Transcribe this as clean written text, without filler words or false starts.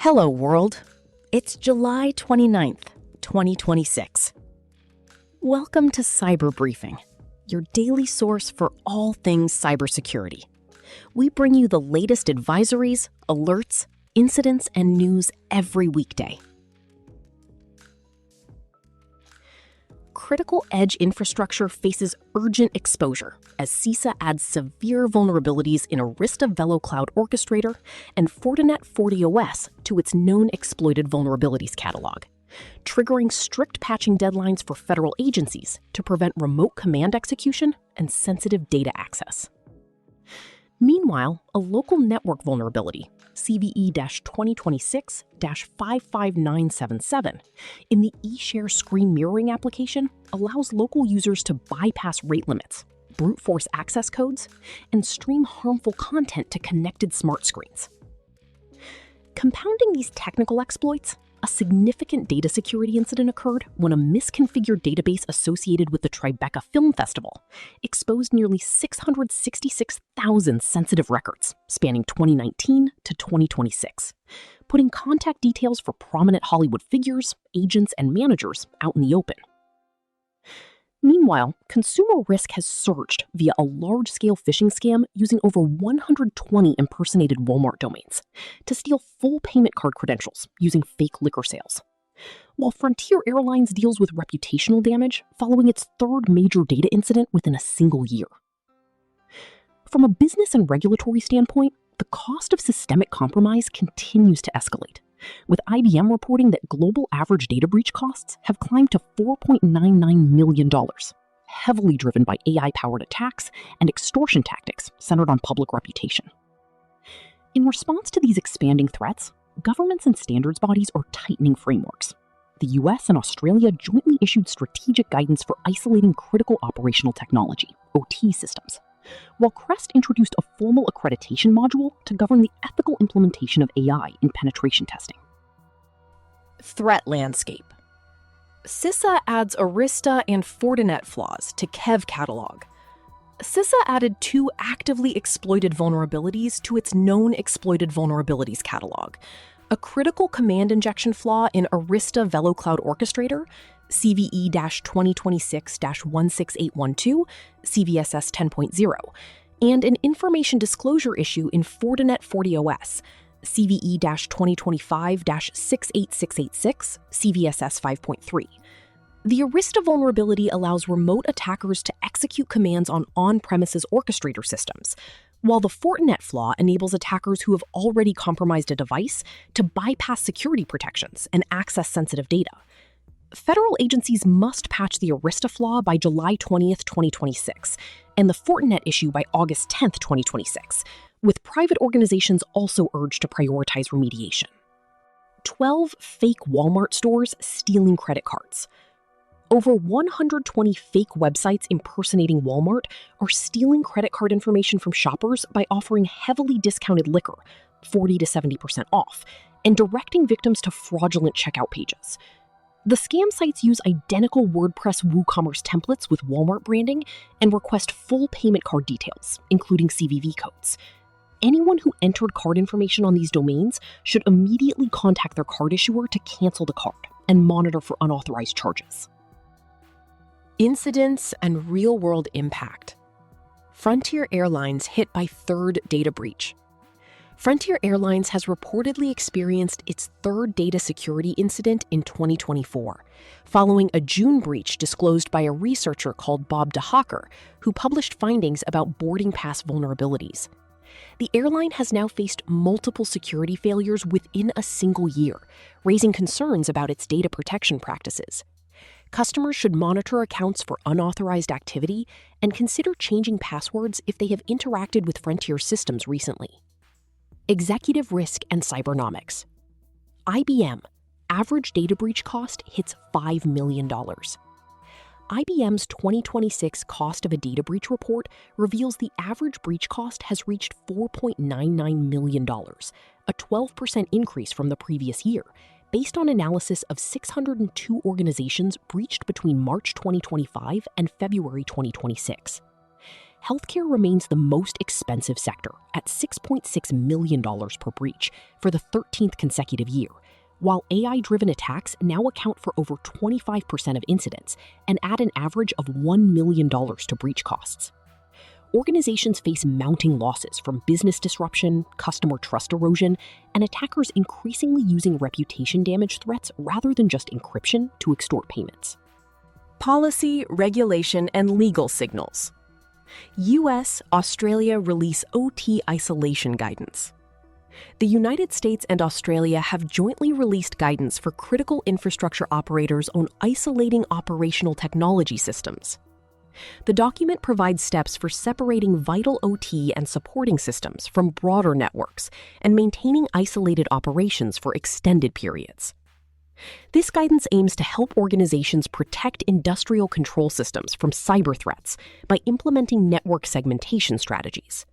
Hello, world. It's July 29th, 2026. Welcome to Cyber Briefing, your daily source for all things cybersecurity. We bring you the latest advisories, alerts, incidents, and news every weekday. Critical edge infrastructure faces urgent exposure as CISA adds severe vulnerabilities in Arista VeloCloud Orchestrator and Fortinet FortiOS to its known exploited vulnerabilities catalog, triggering strict patching deadlines for federal agencies to prevent remote command execution and sensitive data access. Meanwhile, a local network vulnerability, CVE-2026-55977, in the eShare screen mirroring application allows local users to bypass rate limits, brute force access codes, and stream harmful content to connected smart screens. Compounding these technical exploits, a significant data security incident occurred when a misconfigured database associated with the Tribeca Film Festival exposed nearly 666,000 sensitive records spanning 2019 to 2026, putting contact details for prominent Hollywood figures, agents, and managers out in the open. Meanwhile, consumer risk has surged via a large-scale phishing scam using over 120 impersonated Walmart domains to steal full payment card credentials using fake liquor sales. While Frontier Airlines deals with reputational damage following its third major data incident within a single year. From a business and regulatory standpoint, the cost of systemic compromise continues to escalate, with IBM reporting that global average data breach costs have climbed to $4.99 million, heavily driven by AI-powered attacks and extortion tactics centered on public reputation. In response to these expanding threats, governments and standards bodies are tightening frameworks. The US and Australia jointly issued strategic guidance for isolating critical operational technology, OT systems, while Crest introduced a formal accreditation module to govern the ethical implementation of AI in penetration testing. Threat landscape. CISA adds Arista and Fortinet flaws to KEV catalog. CISA added 2 actively exploited vulnerabilities to its known exploited vulnerabilities catalog: a critical command injection flaw in Arista VeloCloud Orchestrator, CVE-2026-16812, CVSS 10.0, and an information disclosure issue in Fortinet FortiOS, CVE-2025-68686, CVSS 5.3. The Arista vulnerability allows remote attackers to execute commands on on-premises orchestrator systems, while the Fortinet flaw enables attackers who have already compromised a device to bypass security protections and access sensitive data. Federal agencies must patch the Arista flaw by July 20th, 2026, and the Fortinet issue by August 10th, 2026, with private organizations also urged to prioritize remediation. 12 fake Walmart stores stealing credit cards. Over 120 fake websites impersonating Walmart are stealing credit card information from shoppers by offering heavily discounted liquor, 40 to 70% off, and directing victims to fraudulent checkout pages. The scam sites use identical WordPress WooCommerce templates with Walmart branding and request full payment card details, including CVV codes. Anyone who entered card information on these domains should immediately contact their card issuer to cancel the card and monitor for unauthorized charges. Incidents and real-world impact. Frontier Airlines hit by third data breach. Frontier Airlines has reportedly experienced its third data security incident in 2024, following a June breach disclosed by a researcher called Bob DeHacker, who published findings about boarding pass vulnerabilities. The airline has now faced multiple security failures within a single year, raising concerns about its data protection practices. Customers should monitor accounts for unauthorized activity and consider changing passwords if they have interacted with Frontier systems recently. Executive risk and cybernomics. IBM, average data breach cost hits $5 million. IBM's 2026 cost of a data breach report reveals the average breach cost has reached $4.99 million, a 12% increase from the previous year, based on analysis of 602 organizations breached between March 2025 and February 2026. healthcare remains the most expensive sector at $6.6 million per breach for the 13th consecutive year, while AI-driven attacks now account for over 25% of incidents and add an average of $1 million to breach costs. Organizations face mounting losses from business disruption, customer trust erosion, and attackers increasingly using reputation damage threats rather than just encryption to extort payments. Policy, regulation, and legal signals. U.S., Australia release OT isolation guidance. The United States and Australia have jointly released guidance for critical infrastructure operators on isolating operational technology systems. The document provides steps for separating vital OT and supporting systems from broader networks and maintaining isolated operations for extended periods. This guidance aims to help organizations protect industrial control systems from cyber threats by implementing network segmentation strategies.